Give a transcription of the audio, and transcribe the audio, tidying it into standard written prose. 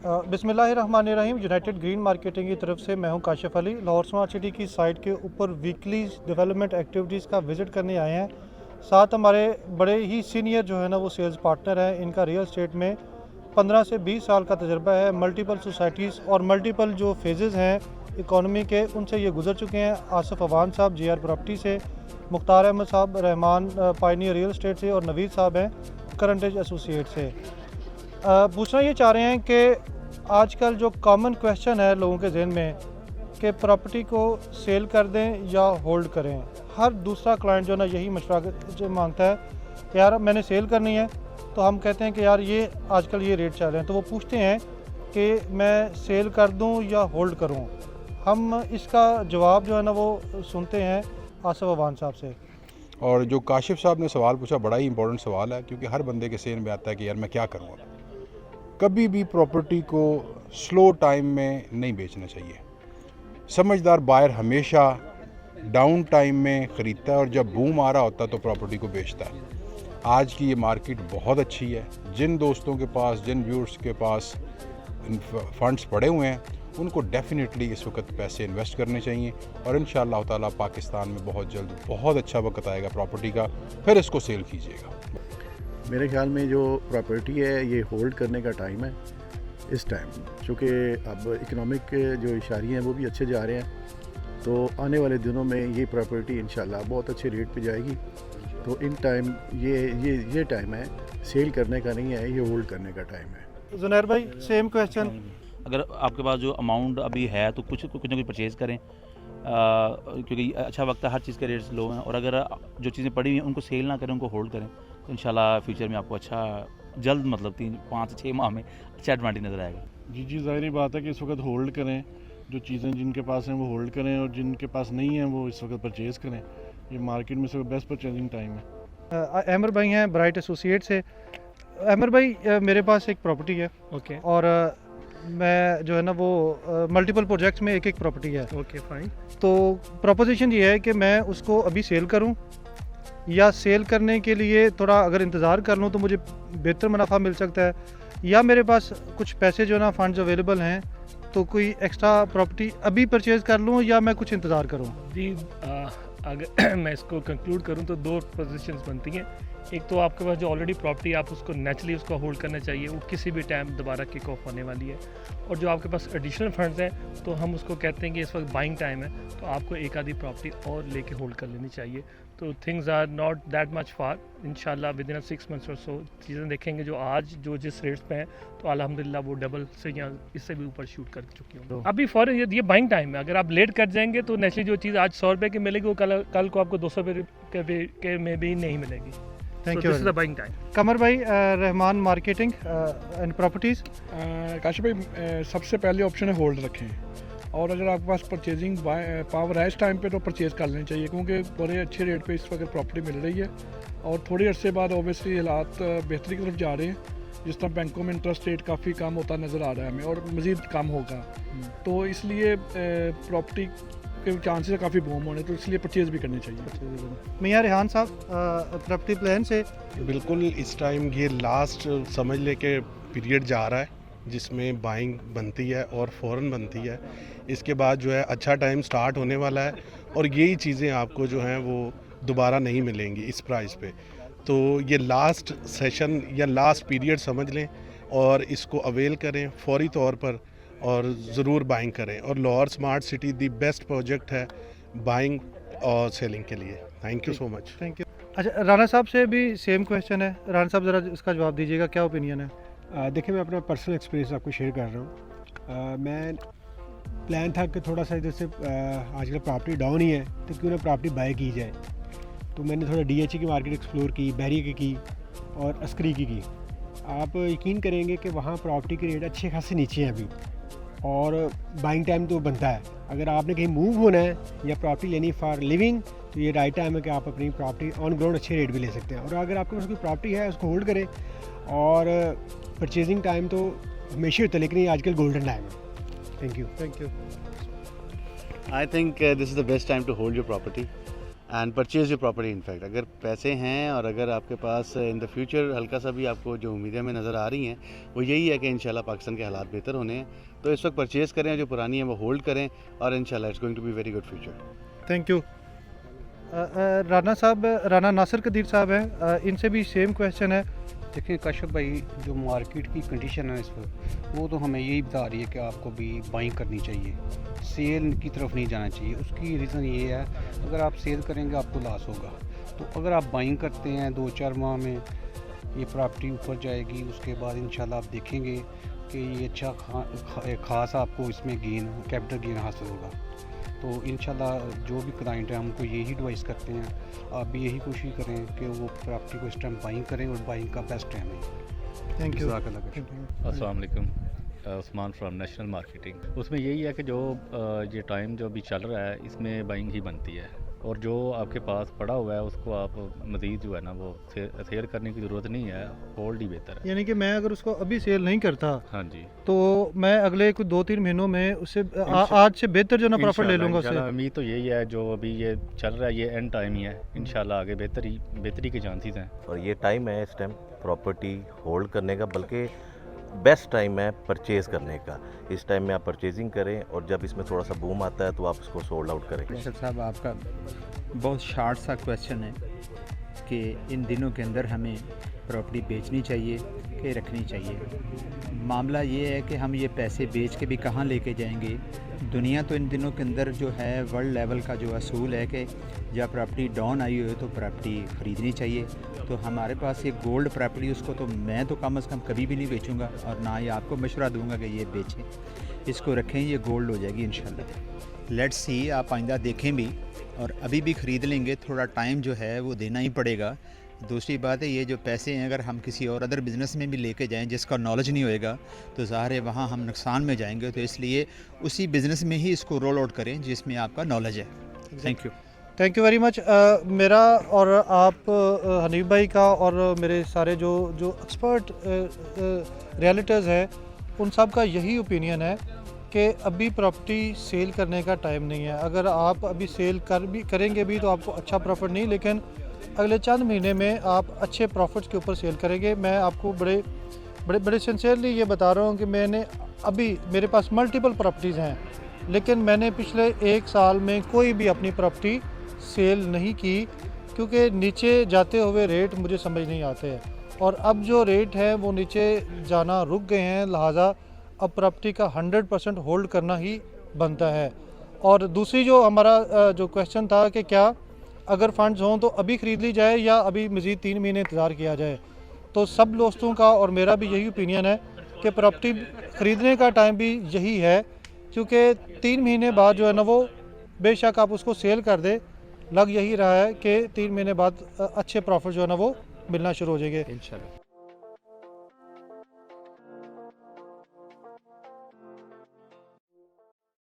बिस्मिल्लाहिर्रहमानिर्रहीम। United green marketing की तरफ से मैं हूं काशिफ अली। लाहौर स्मार्ट सिटी की साइट के ऊपर वीकली डेवलपमेंट एक्टिविटीज़ का विज़िट करने आए हैं। साथ हमारे बड़े ही सीनियर जो है ना वो सेल्स पार्टनर हैं। इनका रियल एस्टेट में 15 से 20 साल का तजर्बा है। मल्टीपल सोसाइटीज़ और मल्टीपल जो फेजेज़ हैं इकॉनमी के उनसे ये गुजर चुके हैं। आसिफ अवान साहब JR प्रॉपर्टी से, मुख्तार अहमद साहब रहमान पायनियर रियल एस्टेट से और नवीद साहब हैं करंट एज एसोसिएट से। पूछना ये चाह रहे हैं कि आजकल जो कॉमन क्वेश्चन है लोगों के जहन में कि प्रॉपर्टी को सेल कर दें या होल्ड करें। हर दूसरा क्लाइंट जो ना यही मशवरा जो मांगता है कि यार मैंने सेल करनी है, तो हम कहते हैं कि यार ये आजकल ये रेट चल रहे हैं, तो वो पूछते हैं कि मैं सेल कर दूं या होल्ड करूं। हम इसका जवाब जो है ना वो सुनते हैं आसिफ अवान साहब से। और जो काशिफ साहब ने सवाल पूछा बड़ा ही इंपॉर्टेंट सवाल है, क्योंकि हर बंदे के सेन में आता है कि यार मैं क्या करूँ। कभी भी प्रॉपर्टी को स्लो टाइम में नहीं बेचना चाहिए। समझदार बायर हमेशा डाउन टाइम में ख़रीदता है और जब बूम आ रहा होता है तो प्रॉपर्टी को बेचता है। आज की ये मार्केट बहुत अच्छी है। जिन दोस्तों के पास, जिन व्यूअर्स के पास फंड्स पड़े हुए हैं, उनको डेफिनेटली इस वक्त पैसे इन्वेस्ट करने चाहिए और इंशाअल्लाह ताला पाकिस्तान में बहुत जल्द बहुत अच्छा वक्त आएगा प्रॉपर्टी का, फिर इसको सेल कीजिएगा। मेरे ख्याल में जो प्रॉपर्टी है ये होल्ड करने का टाइम है इस टाइम, चूँकि अब इकनॉमिक जो इशारे हैं वो भी अच्छे जा रहे हैं, तो आने वाले दिनों में ये प्रॉपर्टी इंशाल्लाह बहुत अच्छे रेट पे जाएगी। तो इन टाइम ये टाइम है सेल करने का नहीं है, ये होल्ड करने का टाइम है। जुनैर भाई सेम क्वेश्चन। अगर आपके पास जो अमाउंट अभी है तो कुछ ना कुछ परचेज़ करें, क्योंकि अच्छा वक्त है, हर चीज़ के रेट्स लो हैं। और अगर जो चीज़ें पड़ी हुई हैं उनको सेल ना करें, उनको होल्ड करें, तो इंशाल्लाह फ्यूचर में आपको अच्छा जल्द मतलब 3-5 से 6 माह में अच्छा एडवांटेज नज़र आएगा। जी ज़ाहिर बात है कि इस वक्त होल्ड करें। जो चीज़ें जिनके पास हैं वो होल्ड करें और जिनके पास नहीं हैं वो इस वक्त परचेज़ करें। ये मार्केट में सब बेस्ट परचेजिंग टाइम है। अहमर भाई हैं ब्राइट एसोसिएट से। अहमर भाई मेरे पास एक प्रॉपर्टी है। ओके और मैं जो है ना वो मल्टीपल प्रोजेक्ट्स में एक प्रॉपर्टी है। Okay fine. तो प्रोपोजिशन ये है कि मैं उसको अभी सेल करूं या सेल करने के लिए थोड़ा अगर इंतज़ार कर लूं तो मुझे बेहतर मुनाफा मिल सकता है, या मेरे पास कुछ पैसे जो ना फंड्स अवेलेबल हैं तो कोई एक्स्ट्रा प्रॉपर्टी अभी परचेज़ कर लूं या मैं कुछ इंतज़ार करूं। जी अगर मैं इसको कंक्लूड करूं तो दो पोजीशंस बनती हैं। एक तो आपके पास जो ऑलरेडी प्रॉपर्टी आप उसको नेचुरली उसको होल्ड करना चाहिए, वो किसी भी टाइम दोबारा किक ऑफ होने वाली है। और जो आपके पास एडिशनल फंड्स हैं तो हम उसको कहते हैं कि इस वक्त बाइंग टाइम है, तो आपको एक आधी प्रॉपर्टी और लेके होल्ड कर लेनी चाहिए। तो things are not that much far. इंशाल्लाह विद इन 6 मंथ्स और सो चीज़ें देखेंगे जो आज जो जिस रेट्स पे हैं तो अल्हम्दुलिल्लाह वो डबल से या इससे भी ऊपर शूट कर चुकी हूँ। अभी फॉर ये बाइंग टाइम है। अगर आप लेट कर जाएंगे तो नेचुरली जो चीज़ आज 100 रुपये की मिलेगी वो कल को आपको 200 रुपये के में भी नहीं मिलेगी। Thank you. This is the buying time. Qamar भाई Rehman marketing and properties. Kashif भाई सबसे पहले ऑप्शन है होल्ड रखें, और अगर आपके पास परचेजिंग पावर है इस टाइम पे तो परचेज़ कर लेनी चाहिए, क्योंकि बड़े अच्छे रेट पे इस वक्त प्रॉपर्टी मिल रही है। और थोड़ी अर्से बाद ऑब्वियसली हालात बेहतरी की तरफ जा रहे हैं। जिस तरह बैंकों में इंटरेस्ट रेट काफ़ी कम होता नज़र आ रहा है हमें, और मज़ीद कम होगा, तो इसलिए प्रॉपर्टी के चांसेस काफ़ी बूम होने, तो इसलिए परचेज़ भी करनी चाहिए। मियां रेहान साहब प्रॉपर्टी प्लान से। बिल्कुल इस टाइम ये लास्ट समझ ले के पीरियड जा रहा है जिसमें बाइंग बनती है और फ़ौरन बनती है। इसके बाद जो है अच्छा टाइम स्टार्ट होने वाला है और यही चीज़ें आपको जो हैं वो दोबारा नहीं मिलेंगी इस प्राइस पे। तो ये लास्ट सेशन या लास्ट पीरियड समझ लें और इसको अवेल करें फौरी तौर पर और ज़रूर बाइंग करें। और Lahore smart city the best project है बाइंग और सेलिंग के लिए। Thank you so much. Thank you. अच्छा राना साहब से भी सेम क्वेश्चन है। राना साहब ज़रा इसका जवाब दीजिएगा, क्या ओपिनियन है? देखिए मैं अपना पर्सनल एक्सपीरियंस आपको शेयर कर रहा हूँ। मैं प्लान था कि थोड़ा सा जैसे आजकल प्रॉपर्टी डाउन ही है तो क्यों ना प्रॉपर्टी बाय की जाए, तो मैंने थोड़ा DHA की मार्केट एक्सप्लोर की, बैरिया की और अस्करी की। आप यकीन करेंगे कि वहाँ प्रॉपर्टी के रेट अच्छे खासे नीचे हैं अभी, और बाइंग टाइम तो बनता है। अगर आपने कहीं मूव होना है या प्रॉपर्टी लेनी फॉर लिविंग तो ये राइट टाइम है कि आप अपनी प्रॉपर्टी ऑन ग्राउंड अच्छे रेट भी ले सकते हैं। और अगर आपके पास कोई प्रॉपर्टी है उसको होल्ड करें, और परचेजिंग टाइम तो हमेशा होता है, लेकिन ये आजकल गोल्डन टाइम है। Thank you. Thank you. I think this is the best time to hold your property. And purchase your property. In fact अगर पैसे हैं और अगर आपके पास इन द फ्यूचर हल्का सा भी आपको जो उम्मीदें हमें नज़र आ रही हैं वो यही है कि इंशाल्लाह पाकिस्तान के हालात बेहतर होने हैं, तो इस वक्त परचेज़ करें, जो पुरानी है वो होल्ड करें और इंशाल्लाह it's going to be very good future. Thank you. Rana Nasir Qadeer साहब हैं, इनसे भी सेम क्वेश्चन है। देखिए काशिफ भाई, जो मार्केट की कंडीशन है इस वक्त, वो तो हमें यही बता रही है कि आपको भी बाइंग करनी चाहिए, सेल की तरफ नहीं जाना चाहिए। उसकी रीज़न ये है, अगर आप सेल करेंगे आपको लॉस होगा। तो अगर आप बाइंग करते हैं 2-4 माह में ये प्रॉपर्टी ऊपर जाएगी, उसके बाद इंशाल्लाह आप देखेंगे कि ये अच्छा खास आपको इसमें गेन, कैपिटल गेन हासिल होगा। तो इंशाल्लाह जो भी क्लाइंट है हमको यही एडवाइस करते हैं, आप भी यही कोशिश करें कि वो प्रॉपर्टी को इस टाइम बाइंग करें और बाइंग का बेस्ट टाइम है। Thank you. अस्सलाम वालेकुम, उस्मान फ्रॉम नेशनल मार्केटिंग। उसमें यही है कि जो ये टाइम जो अभी चल रहा है इसमें बाइंग ही बनती है, और जो आपके पास पड़ा हुआ है उसको आप मज़ीद जो है ना वो सेल करने की ज़रूरत नहीं है, होल्ड ही बेहतर है। यानी कि मैं अगर उसको अभी सेल नहीं करता, हाँ जी, तो मैं अगले कुछ 2-3 महीनों में उससे आज से बेहतर जो ना प्रॉफिट ले लूँगा उससे। उम्मीद तो यही है, जो अभी ये चल रहा है ये एंड टाइम ही है, इंशाल्लाह आगे बेहतरी के चांसेस हैं। और ये टाइम है इस टाइम प्रॉपर्टी होल्ड करने का, बल्कि बेस्ट टाइम है परचेज़ करने का। इस टाइम में आप परचेजिंग करें और जब इसमें थोड़ा सा बूम आता है तो आप इसको सोल्ड आउट करें। काशिफ साहब, आपका बहुत शार्ट सा क्वेश्चन है कि इन दिनों के अंदर हमें प्रॉपर्टी बेचनी चाहिए कि रखनी चाहिए। मामला ये है कि हम ये पैसे बेच के भी कहाँ लेके जाएंगे। दुनिया तो इन दिनों के अंदर जो है वर्ल्ड लेवल का जो असूल है कि जब प्रॉपर्टी डाउन आई हो तो प्रॉपर्टी ख़रीदनी चाहिए। तो हमारे पास ये गोल्ड प्रॉपर्टी, उसको तो मैं तो कम से कम कभी भी नहीं बेचूंगा, और ना ही आपको मशवरा दूंगा कि ये बेचें, इसको रखें, ये गोल्ड हो जाएगी इंशाल्लाह। लेट्स सी, आप आइंदा देखें भी, और अभी भी ख़रीद लेंगे, थोड़ा टाइम जो है वो देना ही पड़ेगा। दूसरी बात है, ये जो पैसे हैं अगर हम किसी और अदर बिज़नेस में भी लेके जाएं जिसका नॉलेज नहीं होएगा तो ज़ाहिर है वहाँ हम नुकसान में जाएंगे। तो इसलिए उसी बिज़नेस में ही इसको रोल आउट करें जिसमें आपका नॉलेज है। Thank you. Thank you very much. मेरा और आप हनीफ भाई का और मेरे सारे जो एक्सपर्ट रियल्टर्स हैं उन सब का यही ओपिनियन है कि अभी प्रॉपर्टी सेल करने का टाइम नहीं है। अगर आप अभी सेल करेंगे भी तो आपको अच्छा प्रॉफिट नहीं, लेकिन अगले चंद महीने में आप अच्छे प्रॉफिट्स के ऊपर सेल करेंगे। मैं आपको बड़े सिंसियरली ये बता रहा हूँ कि मेरे पास मल्टीपल प्रॉपर्टीज़ हैं, लेकिन मैंने पिछले 1 साल में कोई भी अपनी प्रॉपर्टी सेल नहीं की, क्योंकि नीचे जाते हुए रेट मुझे समझ नहीं आते हैं, और अब जो रेट है वो नीचे जाना रुक गए हैं, लिहाजा अब प्रॉपर्टी का 100% होल्ड करना ही बनता है। और दूसरी जो हमारा जो क्वेश्चन था कि क्या अगर फंड्स हों तो अभी ख़रीद ली जाए या अभी मज़ीद 3 महीने इंतज़ार किया जाए, तो सब दोस्तों का और मेरा भी यही ओपिनियन है कि प्रॉपर्टी ख़रीदने का टाइम भी यही है, क्योंकि 3 महीने बाद जो है ना वो बेशक आप उसको सेल कर दे, लग यही रहा है कि 3 महीने बाद अच्छे प्रॉफिट जो है ना वो मिलना शुरू हो जाएंगे इंशाल्लाह।